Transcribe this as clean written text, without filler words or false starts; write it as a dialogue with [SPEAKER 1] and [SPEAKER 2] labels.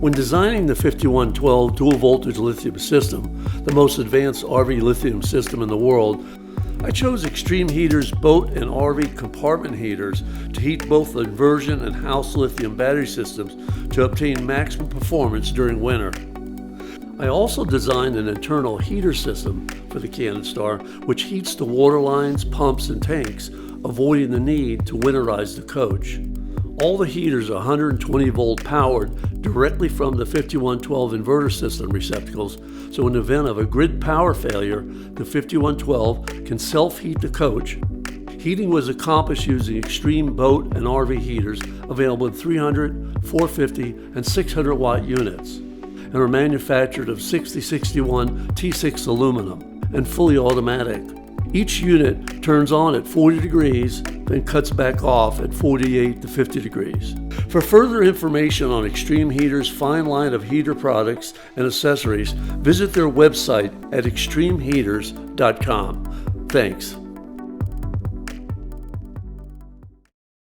[SPEAKER 1] When designing the 5112 dual voltage lithium system, the most advanced RV lithium system in the world, I chose Xtreme Heaters boat and RV compartment heaters to heat both the inversion and house lithium battery systems to obtain maximum performance during winter. I also designed an internal heater system for the Canidstar, which heats the water lines, pumps, and tanks, avoiding the need to winterize the coach. All the heaters are 120 volt powered directly from the 5112 inverter system receptacles, so in the event of a grid power failure, the 5112 can self-heat the coach. Heating was accomplished using Xtreme boat and RV heaters available in 300, 450, and 600 watt units, and are manufactured of 6061 T6 aluminum and fully automatic. Each unit turns on at 40 degrees, then cuts back off at 48 to 50 degrees. For further information on Xtreme Heaters' fine line of heater products and accessories, visit their website at xtremeheaters.com. Thanks.